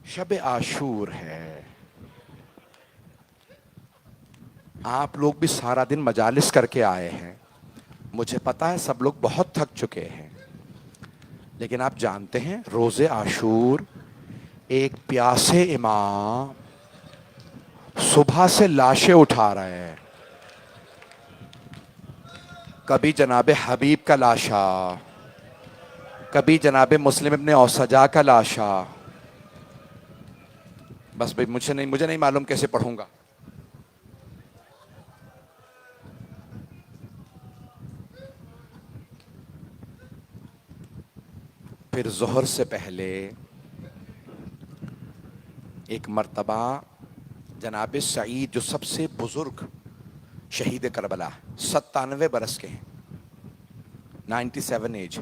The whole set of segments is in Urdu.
شب عاشور ہے. آپ لوگ بھی سارا دن مجالس کر کے آئے ہیں. مجھے پتا ہے سب لوگ بہت تھک چکے ہیں. لیکن آپ جانتے ہیں روز عاشور ایک پیاسے امام صبح سے لاشیں اٹھا رہے ہیں. کبھی جناب حبیب کا لاشا, کبھی جناب مسلم ابن اوسجا کا لاشا. بس بھائی مجھے نہیں معلوم کیسے پڑھوں گا. پھر ظہر سے پہلے ایک مرتبہ جناب سعید جو سب سے بزرگ شہید کربلا 97 برس کے ہیں, 97 ایج,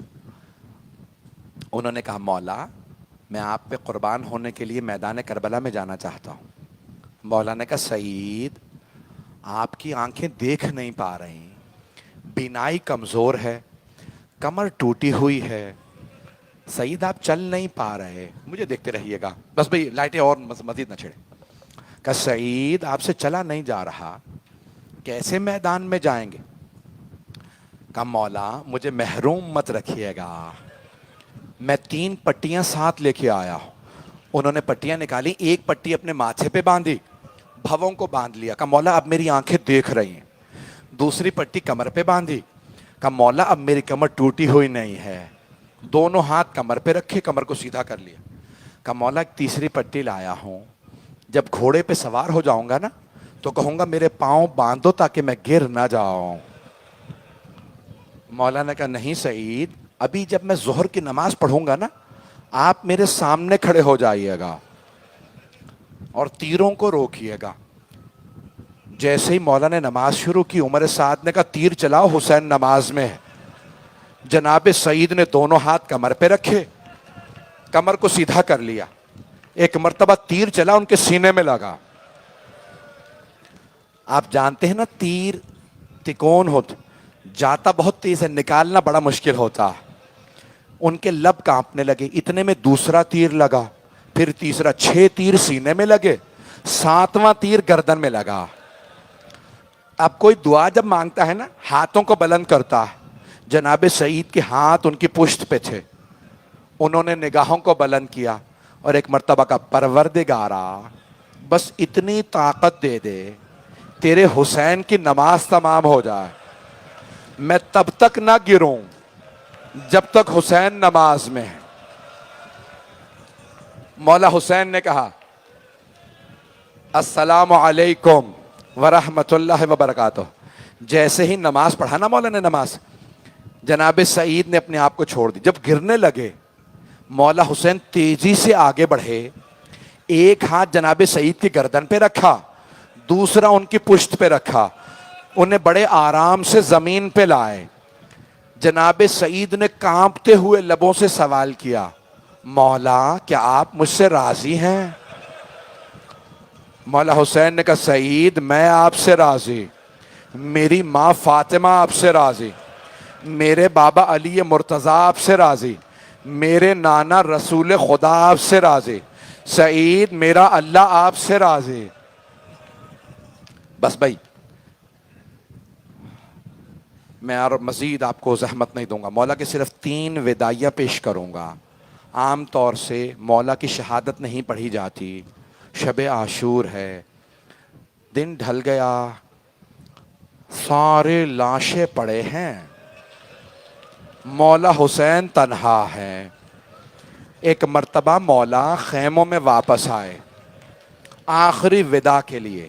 انہوں نے کہا مولا میں آپ پہ قربان ہونے کے لیے میدان کربلا میں جانا چاہتا ہوں. مولا نے کہا سعید آپ کی آنکھیں دیکھ نہیں پا رہی, بینائی کمزور ہے, کمر ٹوٹی ہوئی ہے, سعید آپ چل نہیں پا رہے, مجھے دیکھتے رہیے گا بس بھئی لائٹیں اور مزید نہ چھڑے. کہ سعید آپ سے چلا نہیں جا رہا, کیسے میدان میں جائیں گے؟ کہ مولا مجھے محروم مت رکھیے گا, میں 3 پٹیاں ساتھ لے کے آیا ہوں. انہوں نے پٹیاں نکالی, ایک پٹی اپنے ماتھے پہ باندھی, بھووں کو باندھ لیا. کہ مولا اب میری آنکھیں دیکھ رہی ہیں. دوسری پٹی کمر پہ باندھی. کہ مولا اب میری کمر ٹوٹی ہوئی نہیں ہے. دونوں ہاتھ کمر پہ رکھے, کمر کو سیدھا کر لیا. کہ مولا ایک تیسری پٹی لایا ہوں, جب گھوڑے پہ سوار ہو جاؤں گا نا تو کہوں گا میرے پاؤں باندھو تاکہ میں گر نہ جاؤں. مولا نے کہا نہیں سعید, ابھی جب میں ظہر کی نماز پڑھوں گا نا آپ میرے سامنے کھڑے ہو جائیے گا اور تیروں کو روکیے گا. جیسے ہی مولا نے نماز شروع کی, عمر سعد نے کہا تیر چلاؤ, حسین نماز میں ہے. جناب سعید نے دونوں ہاتھ کمر پہ رکھے, کمر کو سیدھا کر لیا, ایک مرتبہ تیر چلا ان کے سینے میں لگا. آپ جانتے ہیں نا تیر تکون ہوتا, جاتا بہت تیز ہے, نکالنا بڑا مشکل ہوتا. ان کے لب کانپنے لگے. اتنے میں دوسرا تیر لگا, پھر تیسرا, 6 تیر سینے میں لگے, 7واں تیر گردن میں لگا. اب کوئی دعا جب مانگتا ہے نا ہاتھوں کو بلند کرتا ہے. جناب سعید کے ہاتھ ان کی پشت پہ تھے, انہوں نے نگاہوں کو بلند کیا اور ایک مرتبہ کا پروردگارا بس اتنی طاقت دے دے تیرے حسین کی نماز تمام ہو جائے, میں تب تک نہ گروں جب تک حسین نماز میں ہے. مولا حسین نے کہا السلام علیکم ورحمۃ اللہ وبرکاتہ. جیسے ہی نماز پڑھا نا مولا نے نماز, جناب سعید نے اپنے آپ کو چھوڑ دی. جب گرنے لگے مولا حسین تیزی سے آگے بڑھے, ایک ہاتھ جناب سعید کی گردن پہ رکھا, دوسرا ان کی پشت پہ رکھا, انہیں بڑے آرام سے زمین پہ لائے. جناب سعید نے کانپتے ہوئے لبوں سے سوال کیا مولا کیا آپ مجھ سے راضی ہیں؟ مولا حسین نے کہا سعید میں آپ سے راضی, میری ماں فاطمہ آپ سے راضی, میرے بابا علی مرتضیٰ آپ سے راضی, میرے نانا رسول خدا آپ سے راضی, سعید میرا اللہ آپ سے راضی. بس بھائی میں اور مزید آپ کو زحمت نہیں دوں گا. مولا کے صرف 3 وداعیہ پیش کروں گا. عام طور سے مولا کی شہادت نہیں پڑھی جاتی, شب عاشور ہے, دن ڈھل گیا, سارے لاشیں پڑے ہیں, مولا حسین تنہا ہے. ایک مرتبہ مولا خیموں میں واپس آئے آخری وداع کے لیے.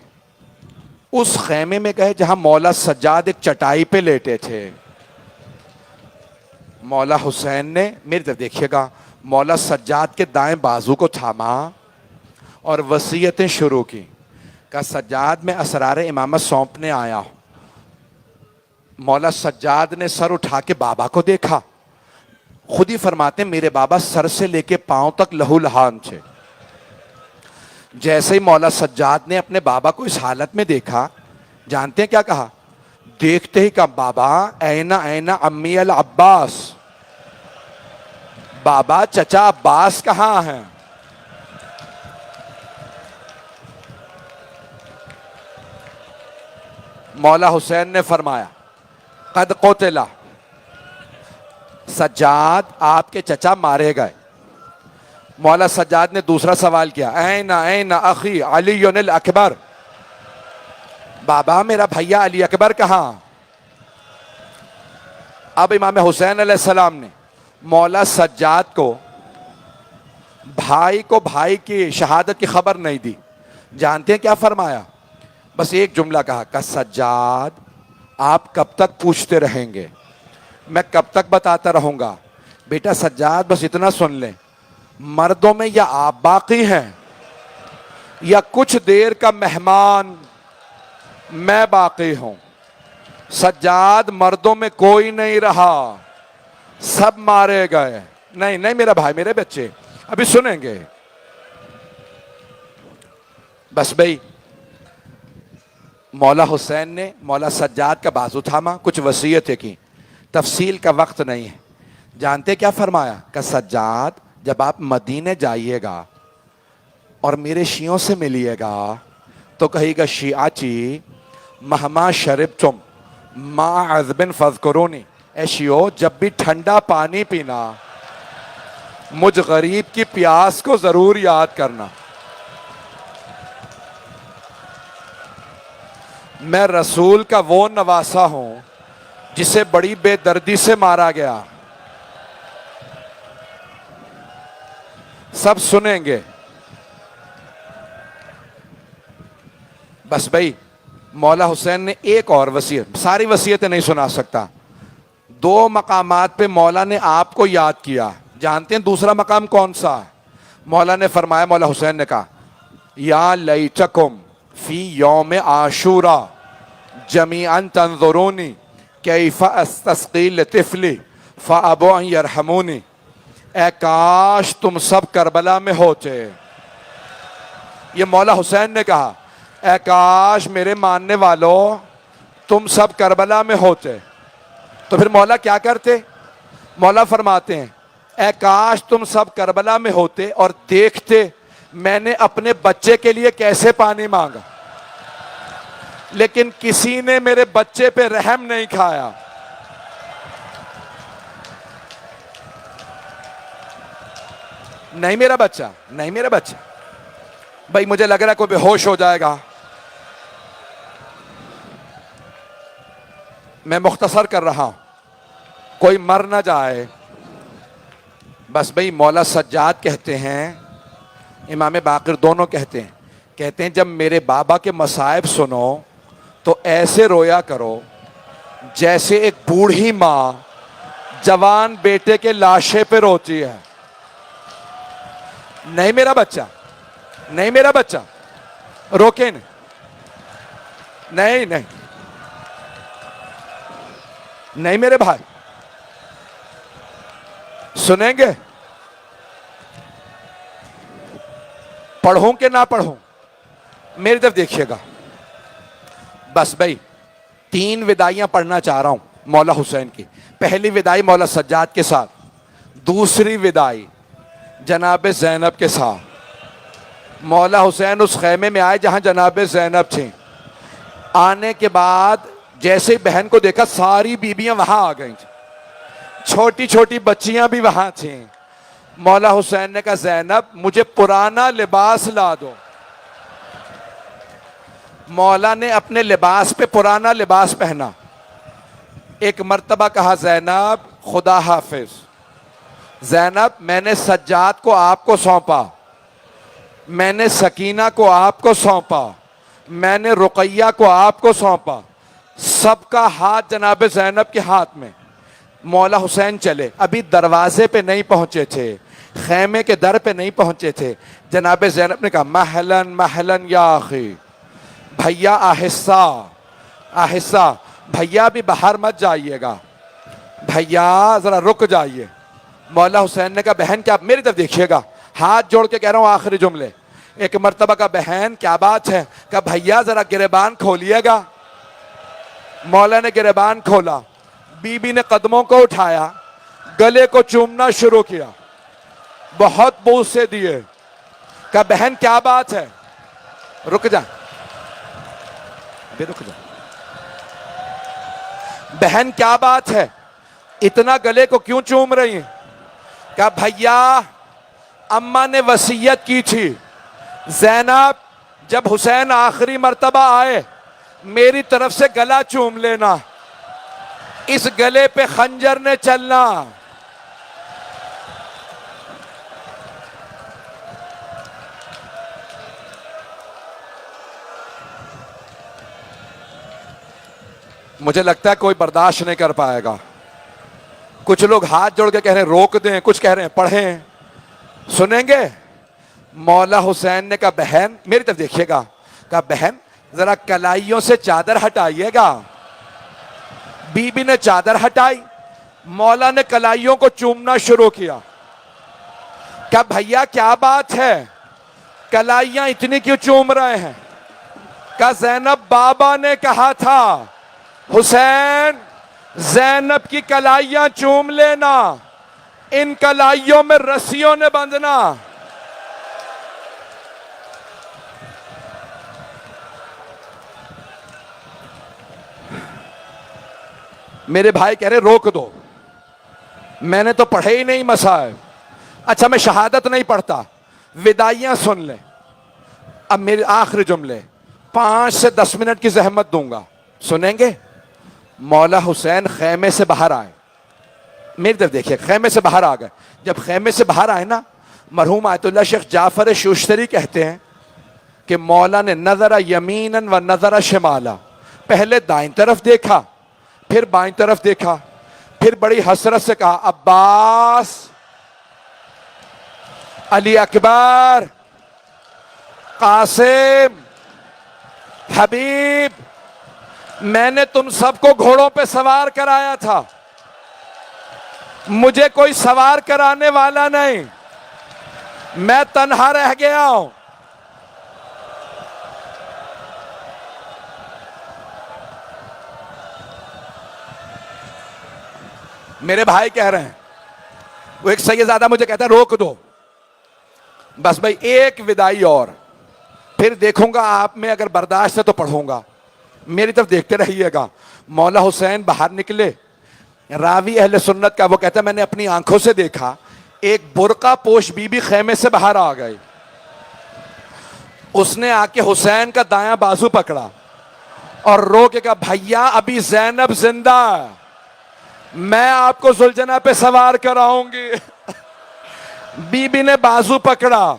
اس خیمے میں گئے جہاں مولا سجاد ایک چٹائی پہ لیٹے تھے. مولا حسین نے, میری طرف دیکھیے گا, مولا سجاد کے دائیں بازو کو تھاما اور وصیتیں شروع کی. کہ سجاد میں اسرار امامت سونپنے آیا ہوں. مولا سجاد نے سر اٹھا کے بابا کو دیکھا, خود ہی فرماتے میرے بابا سر سے لے کے پاؤں تک لہو لہان تھے. جیسے ہی مولا سجاد نے اپنے بابا کو اس حالت میں دیکھا, جانتے ہیں کیا کہا؟ دیکھتے ہی کہا بابا اینا اینا امی العباس, بابا چچا عباس کہاں ہیں؟ مولا حسین نے فرمایا قد قتلا، سجاد آپ کے چچا مارے گئے۔ مولا سجاد نے دوسرا سوال کیا، این اخی علی الاکبر، بابا میرا بھیا علی اکبر کہاں؟ اب امام حسین علیہ السلام نے مولا سجاد کو بھائی کی شہادت کی خبر نہیں دی۔ جانتے ہیں کیا فرمایا؟ بس ایک جملہ کہا کہ سجاد آپ کب تک پوچھتے رہیں گے، میں کب تک بتاتا رہوں گا؟ بیٹا سجاد بس اتنا سن لیں، مردوں میں یا آپ باقی ہیں یا کچھ دیر کا مہمان میں باقی ہوں۔ سجاد مردوں میں کوئی نہیں رہا، سب مارے گئے۔ نہیں میرا بھائی، میرے بچے ابھی سنیں گے۔ بس بھائی مولا حسین نے مولا سجاد کا بازو تھاما، کچھ وصیتیں کی، تفصیل کا وقت نہیں ہے۔ جانتے کیا فرمایا کہ سجاد جب آپ مدینے جائیے گا اور میرے شیعوں سے ملیے گا تو کہے گا شیعہ چی مہما شربتم ما عذب فاذکرونی، اے شیعو جب بھی ٹھنڈا پانی پینا مجھ غریب کی پیاس کو ضرور یاد کرنا۔ میں رسول کا وہ نواسا ہوں جسے بڑی بے دردی سے مارا گیا۔ سب سنیں گے۔ بس بھائی مولا حسین نے ایک اور وصیت، ساری وصیتیں نہیں سنا سکتا، دو مقامات پہ مولا نے آپ کو یاد کیا۔ جانتے ہیں دوسرا مقام کون سا؟ مولا نے فرمایا، مولا حسین نے کہا یا لیتکم فی یوم عاشورا جمیعا تنظرونی کیف استسقی لطفلی فابوا ان یرحمونی، اے کاش تم سب کربلا میں ہوتے۔ یہ مولا حسین نے کہا، اے کاش میرے ماننے والوں تم سب کربلا میں ہوتے۔ تو پھر مولا کیا کرتے؟ مولا فرماتے ہیں اے کاش تم سب کربلا میں ہوتے اور دیکھتے میں نے اپنے بچے کے لیے کیسے پانی مانگا، لیکن کسی نے میرے بچے پہ رحم نہیں کھایا۔ نہیں میرا بچہ، نہیں میرا بچہ۔ بھائی مجھے لگ رہا ہے کوئی بے ہوش ہو جائے گا، میں مختصر کر رہا ہوں، کوئی مر نہ جائے۔ بس بھائی مولا سجاد کہتے ہیں، امام باقر دونوں کہتے ہیں جب میرے بابا کے مصائب سنو تو ایسے رویا کرو جیسے ایک بوڑھی ماں جوان بیٹے کے لاشے پہ روتی ہے۔ نہیں میرا بچہ، نہیں میرا بچہ، روکے نہیں نہیں میرے بھائی، سنیں گے؟ پڑھوں کہ نہ پڑھوں؟ میری طرف دیکھیے گا۔ بس بھائی 3 وداعیاں پڑھنا چاہ رہا ہوں مولا حسین کی۔ پہلی وداعی مولا سجاد کے ساتھ، دوسری وداعی جناب زینب کے ساتھ۔ مولا حسین اس خیمے میں آئے جہاں جناب زینب تھیں۔ آنے کے بعد جیسے بہن کو دیکھا ساری بیویاں وہاں آ گئیں، چھوٹی چھوٹی بچیاں بھی وہاں تھیں۔ مولا حسین نے کہا زینب مجھے پرانا لباس لا دو۔ مولا نے اپنے لباس پہ پرانا لباس پہنا۔ ایک مرتبہ کہا زینب خدا حافظ، زینب میں نے سجاد کو آپ کو سونپا، میں نے سکینہ کو آپ کو سونپا، میں نے رقیہ کو آپ کو سونپا۔ سب کا ہاتھ جناب زینب کے ہاتھ میں۔ مولا حسین چلے، ابھی دروازے پہ نہیں پہنچے تھے، خیمے کے در پہ نہیں پہنچے تھے۔ جناب زینب نے کہا محلن محلن یا اخی، بھیا آہستہ آہستہ، بھیا بھی باہر مت جائیے گا، بھیا ذرا رک جائیے۔ مولا حسین نے کہا بہن کیا، میری طرف دیکھیے گا، ہاتھ جوڑ کے کہہ رہا ہوں آخری جملے۔ ایک مرتبہ کا بہن کیا بات ہے، کہ بھیا ذرا گریبان کھولیے گا۔ مولا نے گریبان کھولا، بی بی نے قدموں کو اٹھایا، گلے کو چومنا شروع کیا، بہت بوسے دیے۔ کہا بہن کیا بات ہے، رک جا ابھی، رک جا بہن کیا بات ہے، اتنا گلے کو کیوں چوم رہی ہیں؟ کہا بھیا اماں نے وصیت کی تھی، زینب جب حسین آخری مرتبہ آئے میری طرف سے گلا چوم لینا، اس گلے پہ خنجر نے چلنا۔ مجھے لگتا ہے کوئی برداشت نہیں کر پائے گا۔ کچھ لوگ ہاتھ جوڑ کے کہہ رہے ہیں روک دیں، کچھ کہہ رہے ہیں پڑھیں، سنیں گے؟ مولا حسین نے کہا بہن میری طرف دیکھیے گا، کہا بہن ذرا کلائیوں سے چادر ہٹائیے گا۔ بی بی نے چادر ہٹائی، مولا نے کلائیوں کو چومنا شروع کیا۔ کہا بھیا کیا بات ہے، کلائیاں اتنی کیوں چوم رہے ہیں؟ کہا زینب بابا نے کہا تھا حسین زینب کی کلائیاں چوم لینا، ان کلائیوں میں رسیوں نے بندھنا۔ میرے بھائی کہہ رہے روک دو، میں نے تو پڑھے ہی نہیں مصائب۔ اچھا میں شہادت نہیں پڑھتا، وداعیاں سن لیں۔ اب میرے آخری جملے 5 سے 10 منٹ کی زحمت دوں گا، سنیں گے؟ مولا حسین خیمے سے باہر آئے، میری طرف دیکھیے، خیمے سے باہر آ گئے۔ جب خیمے سے باہر آئے نا، مرحوم آیت اللہ شیخ جعفر شوشتری کہتے ہیں کہ مولا نے نظر یمیناً و نظر شمالا، پہلے دائیں طرف دیکھا پھر بائیں طرف دیکھا، پھر بڑی حسرت سے کہا عباس، علی اکبر، قاسم، حبیب، میں نے تم سب کو گھوڑوں پہ سوار کرایا تھا، مجھے کوئی سوار کرانے والا نہیں، میں تنہا رہ گیا ہوں۔ میرے بھائی کہہ رہے ہیں، وہ ایک سیدزادہ مجھے کہتا ہے روک دو، بس بھائی ایک ودائی اور، پھر دیکھوں گا آپ میں اگر برداشت ہے تو پڑھوں گا، میری طرف دیکھتے رہیے گا۔ مولا حسین باہر نکلے، راوی اہل سنت کا وہ کہتا ہے میں نے اپنی آنکھوں سے دیکھا ایک برقع پوش بی بی خیمے سے باہر آ گئی، اس نے آ کے حسین کا دایاں بازو پکڑا اور رو کے کہا بھیا ابھی زینب زندہ ہے، میں آپ کو ذوالجناح پہ سوار کراؤں گی۔ بی بی نے بازو پکڑا،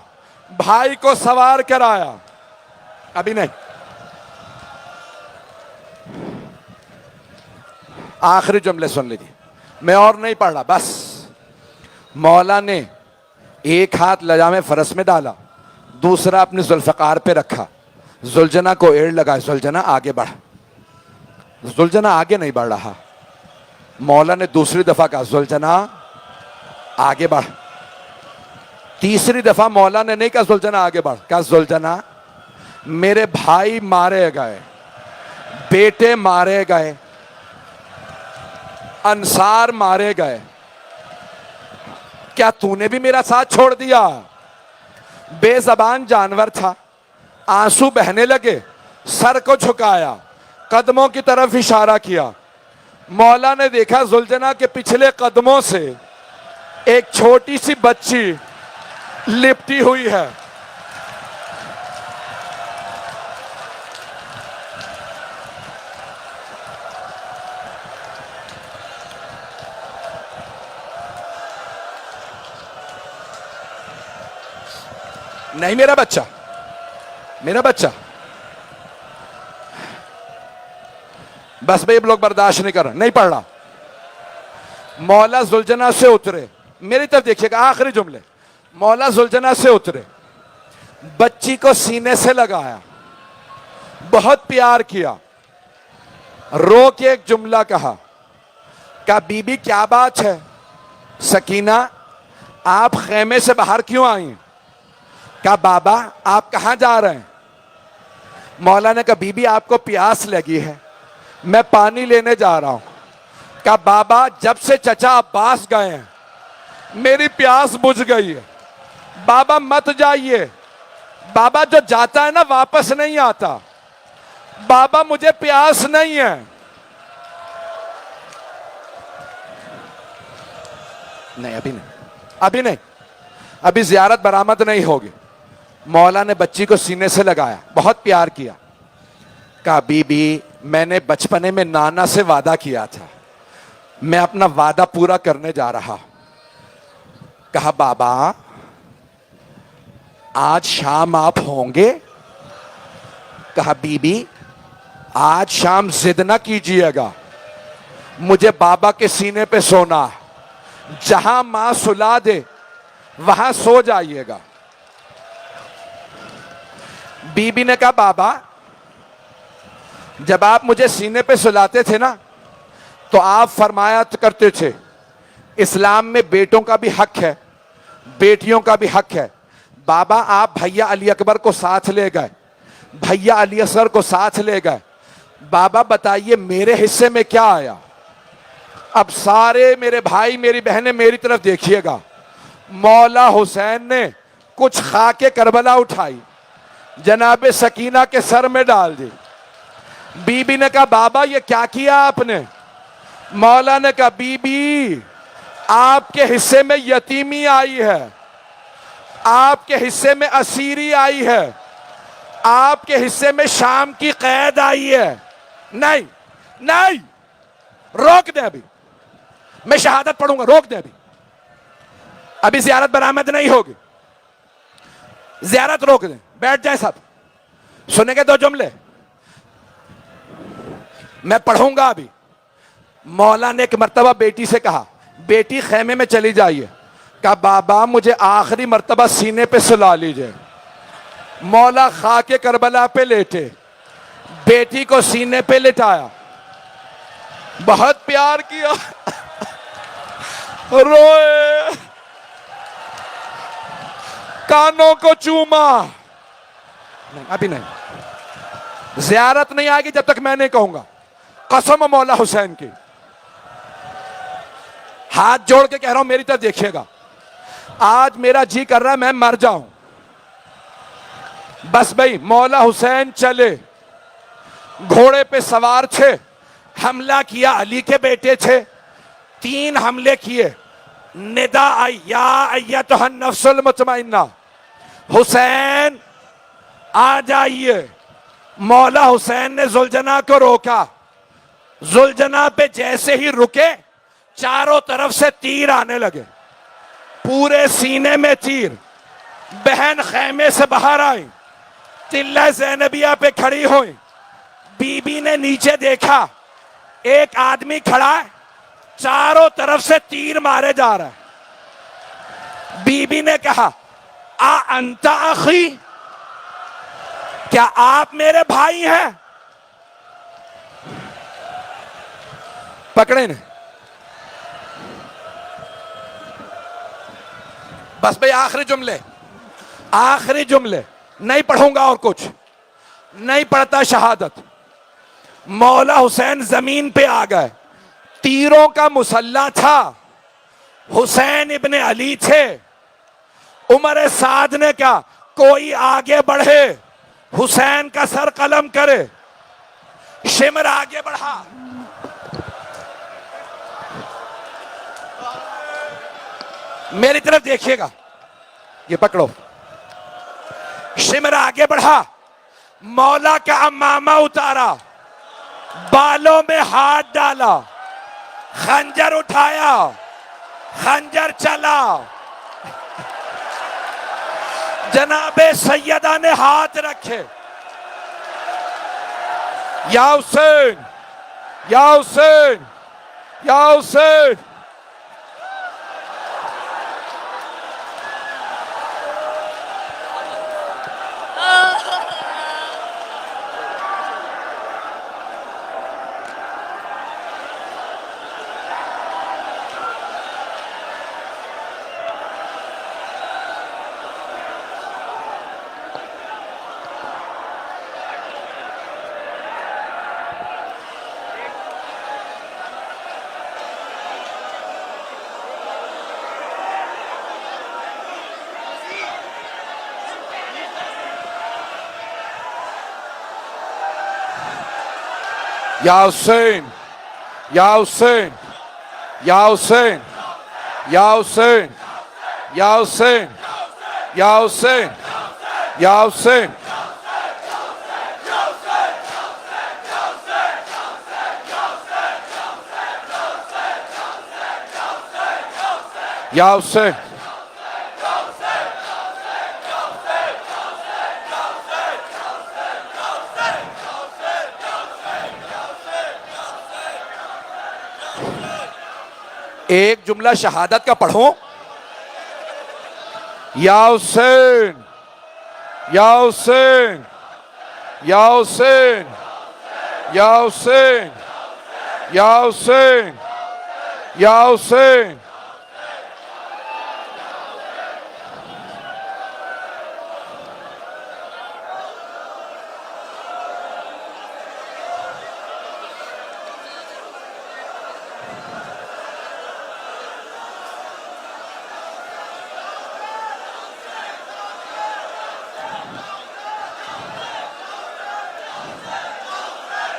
بھائی کو سوار کرایا، ابھی نہیں۔ آخری جملے سن لیجیے، میں اور نہیں پڑھ رہا، بس مولا نے ایک ہاتھ لجام فرس میں ڈالا، دوسرا اپنے ذوالفقار پہ رکھا، ذوالجناح کو ایڑ لگا، ذوالجناح آگے بڑھ۔ ذوالجناح آگے نہیں بڑھ رہا، مولا نے دوسری دفعہ کہا ذوالجناح آگے بڑھ۔ تیسری دفعہ مولا نے نہیں کہا ذوالجناح آگے بڑھ، کہا ذوالجناح میرے بھائی مارے گئے، بیٹے مارے گئے، انصار مارے گئے، کیا تو نے بھی میرا ساتھ چھوڑ دیا؟ بے زبان جانور تھا، آنسو بہنے لگے، سر کو جھکایا، قدموں کی طرف اشارہ کیا۔ مولا نے دیکھا ذوالجناح کے پچھلے قدموں سے ایک چھوٹی سی بچی لپٹی ہوئی ہے۔ نہیں میرا بچہ، میرا بچہ، بس بھائی لوگ برداشت نہیں کر رہے، نہیں پڑھ رہا۔ مولا ذوالجناح سے اترے، میری طرف دیکھیے گا آخری جملے، مولا ذوالجناح سے اترے، بچی کو سینے سے لگایا، بہت پیار کیا، رو کے ایک جملہ کہا، کہا بی بی کیا بات ہے سکینہ، آپ خیمے سے باہر کیوں آئیں؟ کہا بابا آپ کہاں جا رہے ہیں؟ مولا نے کہا بی بی آپ کو پیاس لگی ہے، میں پانی لینے جا رہا ہوں۔ کہا بابا جب سے چچا عباس گئے ہیں میری پیاس بجھ گئی ہے، بابا مت جائیے، بابا جو جاتا ہے نا واپس نہیں آتا، بابا مجھے پیاس نہیں ہے۔ نہیں ابھی نہیں, ابھی زیارت برآمد نہیں ہوگی. مولا نے بچی کو سینے سے لگایا, بہت پیار کیا. کہا بی بی میں نے بچپنے میں نانا سے وعدہ کیا تھا, میں اپنا وعدہ پورا کرنے جا رہا. کہا بابا آج شام آپ ہوں گے؟ کہا بی بی آج شام ضد نہ کیجیے گا, مجھے بابا کے سینے پہ سونا ہے, جہاں ماں سلا دے وہاں سو جائیے گا. بی بی نے کہا بابا جب آپ مجھے سینے پہ سلاتے تھے نا تو آپ فرمایا کرتے تھے اسلام میں بیٹوں کا بھی حق ہے, بیٹیوں کا بھی حق ہے. بابا آپ بھیا علی اکبر کو ساتھ لے گئے, بھیا علی اصغر کو ساتھ لے گئے, بابا بتائیے میرے حصے میں کیا آیا؟ اب سارے میرے بھائی میری بہنیں میری طرف دیکھیے گا. مولا حسین نے کچھ خاک کربلا اٹھائی, جناب سکینہ کے سر میں ڈال دی. بی بی نے کہا بابا یہ کیا کیا آپ نے؟ مولا نے کہا بی بی آپ کے حصے میں یتیمی آئی ہے, آپ کے حصے میں اسیری آئی ہے, آپ کے حصے میں شام کی قید آئی ہے. نہیں روک دیں, ابھی میں شہادت پڑھوں گا, روک دیں ابھی زیارت برآمد نہیں ہوگی, زیارت روک دیں. بیٹھ جائیں صاحب, سنیں گے 2 جملے میں پڑھوں گا ابھی. مولا نے ایک مرتبہ بیٹی سے کہا بیٹی خیمے میں چلی جائیے. کہا بابا مجھے آخری مرتبہ سینے پہ سلا لیجئے. مولا خاک کربلا پہ لیٹے, بیٹی کو سینے پہ لٹایا, بہت پیار کیا, روئے, کانوں کو چوما. ابھی نہیں, زیارت نہیں آئے گی جب تک میں نہیں کہوں گا, قسم مولا حسین کی. ہاتھ جوڑ کے کہہ رہا ہوں میری طرف دیکھیے گا. آج میرا جی کر رہا ہے میں مر جاؤں, بس بھئی مولا حسین چلے, گھوڑے پہ سوار تھے, حملہ کیا علی کے بیٹے تھے, 3 حملے کیے. ندا آئی یا ایتھا النفس المطمئنہ, حسین آ جائیے. مولا حسین نے زلجنا کو روکا, زلجنا پہ جیسے ہی رکے چاروں طرف سے تیر آنے لگے, پورے سینے میں تیر. بہن خیمے سے باہر آئی, تلہ زینبیہ پہ کھڑی ہوئی. بی بی نے نیچے دیکھا ایک آدمی کھڑا ہے, چاروں طرف سے تیر مارے جا رہا ہے. بی بی نے کہا انت اخی, کیا آپ میرے بھائی ہیں؟ پکڑے نے, بس بھئی آخری جملے نہیں پڑھوں گا اور کچھ نہیں پڑھتا. شہادت. مولا حسین زمین پہ آ گئے, تیروں کا مسلح تھا, حسین ابن علی تھے. عمر سعد نے کہا کوئی آگے بڑھے, حسین کا سر قلم کرے. شمر آگے بڑھا, میری طرف دیکھیے گا, یہ پکڑو. شمر آگے بڑھا, مولا کا امامہ اتارا, بالوں میں ہاتھ ڈالا, خنجر اٹھایا, خنجر چلا. جناب سیدہ نے ہاتھ رکھے, یا حسین یا حسین یا حسین. یا حسین یا حسین یا حسین یا حسین یا حسین یا حسین یا حسین یا حسین ایک جملہ شہادت کا پڑھو. یا حسین یا حسین یا حسین یا حسین یا حسین یا حسین.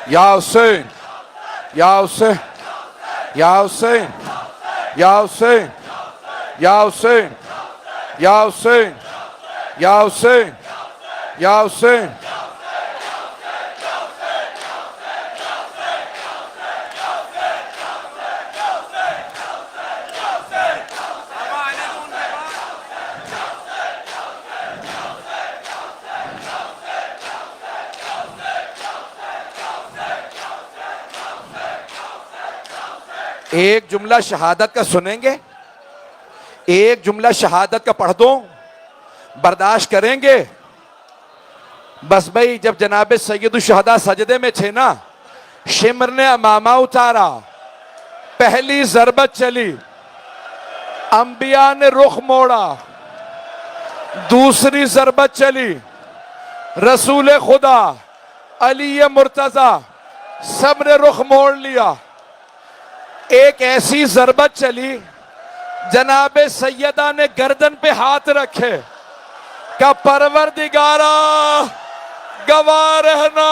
یا حسین یا حسین یا حسین یا حسین یا حسین یا حسین یا حسین یا حسین. ایک جملہ شہادت کا سنیں گے, ایک جملہ شہادت کا پڑھ دو, برداشت کریں گے؟ بس بھائی جب جناب سید الشہداء سجدے میں تھے نا, شمر نے امامہ اتارا, پہلی ضربت چلی, انبیاء نے رخ موڑا, دوسری ضربت چلی, رسول خدا علی مرتضی سب نے رخ موڑ لیا. ایک ایسی ضربت چلی جناب سیدہ نے گردن پہ ہاتھ رکھے کہ پروردگارا گواہ رہنا